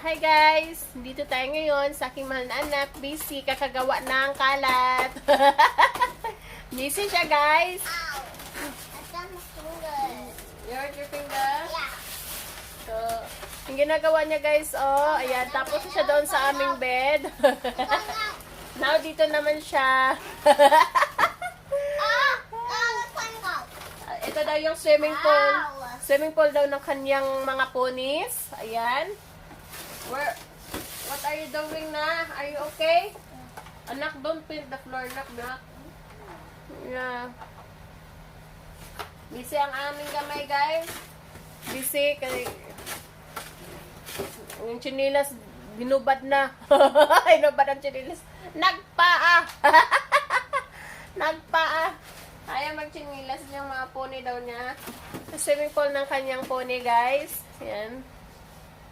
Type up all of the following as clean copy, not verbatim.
Hi guys! Dito tayo ngayon sa aking mahal na anak. Busy, kakagawa ng kalat. Busy siya guys. Ow! I got my finger. You hurt your finger? Yeah. So, yung ginagawa niya guys, oh, ayan, tapos siya doon sa aming bed. Now, dito naman siya. Ito daw yung swimming pool. Swimming pool daw ng kanyang mga ponies. Ayan. What are you doing na? Are you okay? Anak, don't paint the floor, anak. Yeah. Busy ang aming gamay, guys. Busy. Kasi yung chinilas, binubad na. Binubad ang chinilas. Nagpaa. Nagpaa. Ayaw magchinilas yung mga pony daw niya. Sa swimming pool ng kanyang pony, guys. Yan.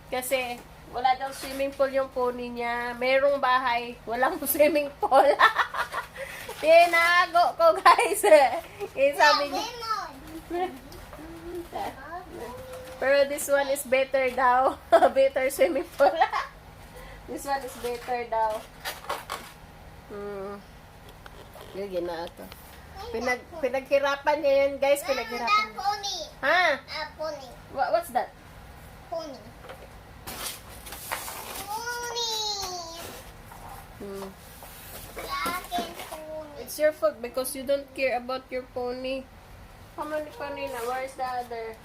Kasi, wala daw swimming pool yung pony niya. Merong bahay, walang swimming pool. Tinago ko, guys. Eh, sabi niya. Pero this one is better daw. Better swimming pool. This one is better daw. Yung ginagawa. Pinaghirapan niya yun, guys. Pinaghirapan niya. Pony. Ha? Pony. What's that? Pony. Pony. Black and pony. It's your fault because you don't care about your pony. How many pony na? Where's the other?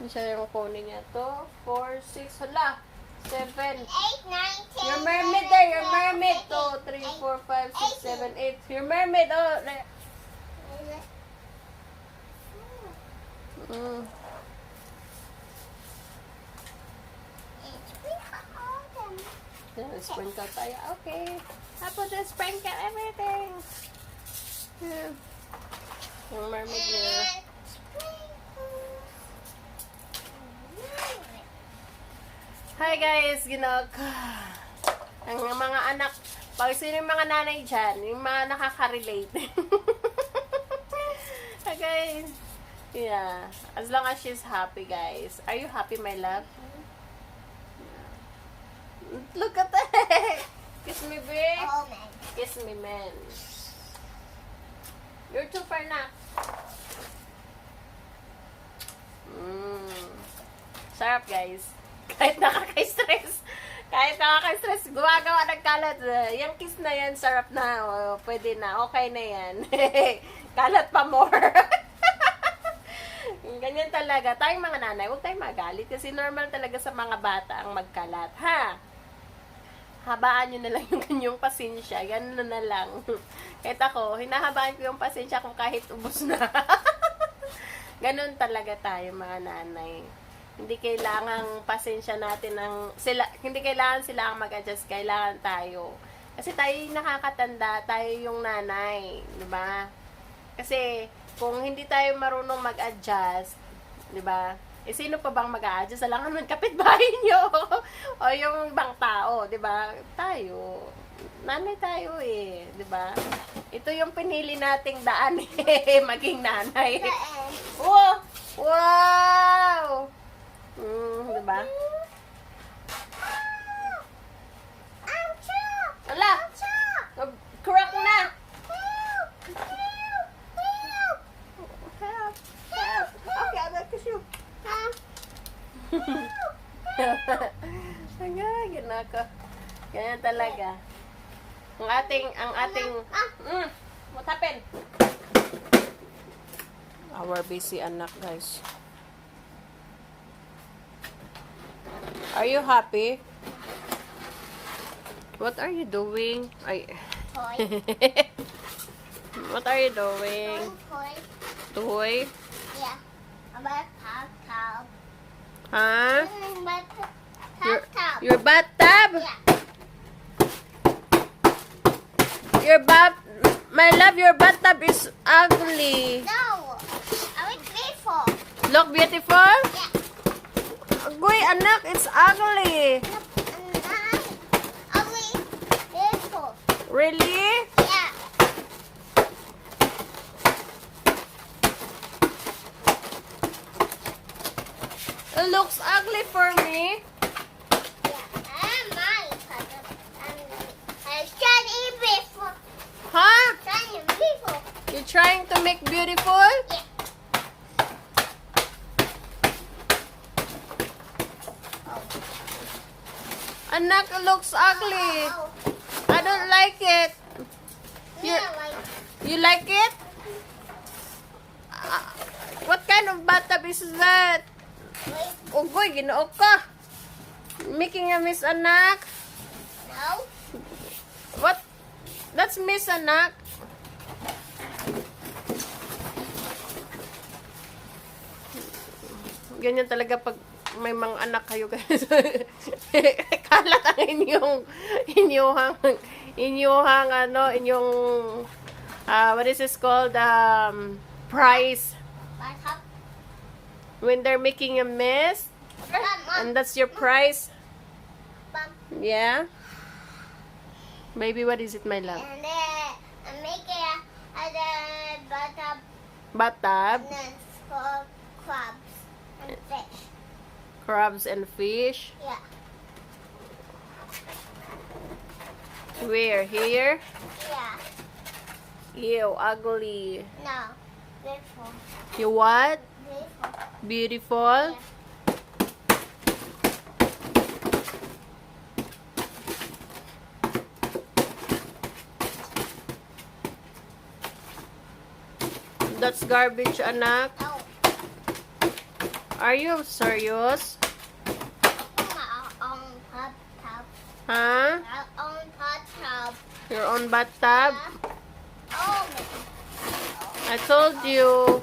Ano siya yung pony niya? 2, 4, 6, hala. 7. 8, 9, 10. Your mermaid there. Your mermaid. 2, 3, 4, 5, 6, 7, 8. Your mermaid. Oh. Sprinkle tayo. Okay. Tapos just sprinkle everything. Yeah. Yung mermaid niya. Hi guys, ang mga anak, pag sino yung mga nanay dyan, yung mga nakaka-relate. Hi guys. Yeah. As long as she's happy, guys. Are you happy, my love? Look at that. Kiss me, babe. Oh, man. Kiss me, man. You're too far na. Sarap, guys. Kahit nakaka-stress. Gumagawa ng kalat. Yung kiss na yan, sarap na. Oh, pwede na. Okay na yan. Kalat pa more. Ganyan talaga. Tayong mga nanay, huwag tayong magalit. Kasi normal talaga sa mga bata ang magkalat. Ha? Habaan nyo na lang yung kanyang pasensya. Ganun na lang. Kahit ako, hinahabaan ko yung pasensya kung kahit ubos na. Ganun talaga tayo mga nanay. Hindi kailangang pasensya natin hindi kailangan sila ang mag-adjust, kailangan tayo. Kasi tayo yung nakakatanda, tayo yung nanay, 'di ba? Kasi kung hindi tayo marunong mag-adjust, 'di ba? Eh sino pa bang mag-a-adjust? Alangan man kapitbahay nyo o yung ibang tao, 'di ba? Tayo. Nanay tayo eh, 'di ba? Ito yung pinili nating daan eh, maging nanay. Oh! Wow! Diba? Ala! Crack na! Help! Okay, I'll kiss you. Ginaka. Ganyan talaga. Ang ating, what happened? Our busy anak, guys. Are you happy? What are you doing? Toy. What are you doing? Toy. Toy? Yeah. About bathtub. Huh? Bathtub. Your bathtub? Yeah. My love, your bathtub is ugly. No. I was beautiful. Look beautiful? Yeah. Agoy, anak, it's ugly. Ugly. Beautiful. Really? Yeah. It looks ugly for me. Yeah. Anak, looks ugly. Oh, I don't like it. yeah, like, You like it? What kind of bathtub is that? wait, Ugoy, ginoo ka. Making a miss, anak. no. What? That's miss, anak. Ganyan talaga pag may mga anak kayo guys. Kalat ang inyong what is this called? Price. Bathtub. When they're making a mess, and that's your price. Mom. Yeah? Baby, what is it, my love? And then I make it a bathtub Bathtub, and then for crabs and fish. crabs, and fish. Yeah. Where? Here? Yeah. Ew, ugly. No. Beautiful. You what? Beautiful. Beautiful? Yeah. That's garbage, anak. Oh. Are you serious? My own bathtub. Huh? Our own bathtub. Your own bathtub? Oh, I told you.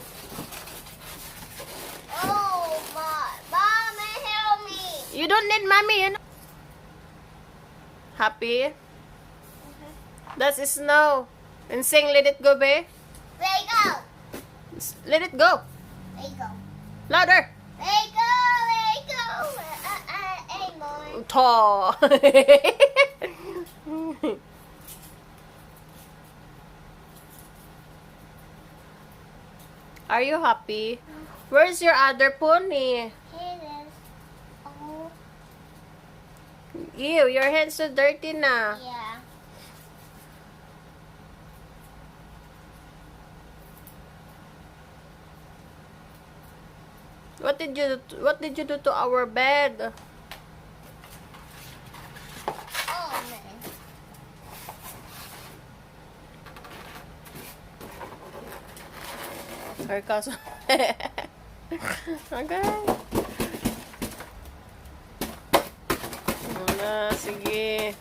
oh my. Mom, help me. You don't need mommy, you know. Happy? That's snow. And sing, let it go, babe. There you go. Let it go. There you go. Louder. There you go. There you go. Hey, boy. Tall. Are you happy? Where's your other pony? Here it is. Oh, Ew, your hand's so dirty na. yeah. What did you do to our bed? Oh, man. Sorry, kaso. Okay. Wala, sige.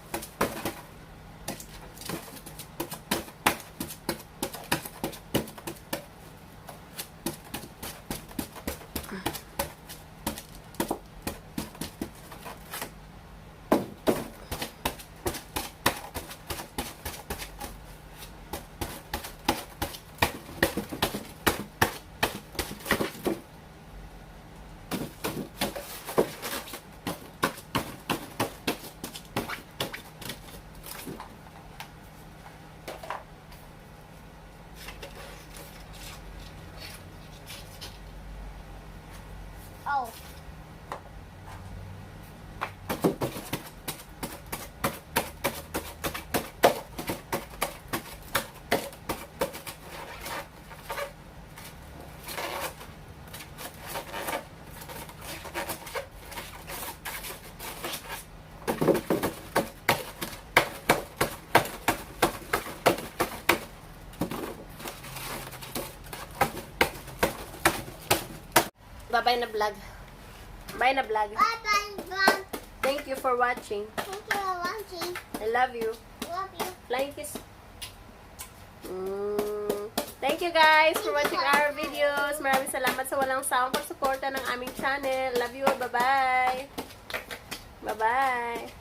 Oh. Bye-bye na vlog. Bye na vlog. Bye, bye, bye. Thank you for watching. Thank you for watching. I love you. Love you. Flying kiss. Thank you guys for watching our videos. Maraming salamat sa walang sawang pagsuporta ng aming channel. Love you all. Bye-bye. Bye-bye.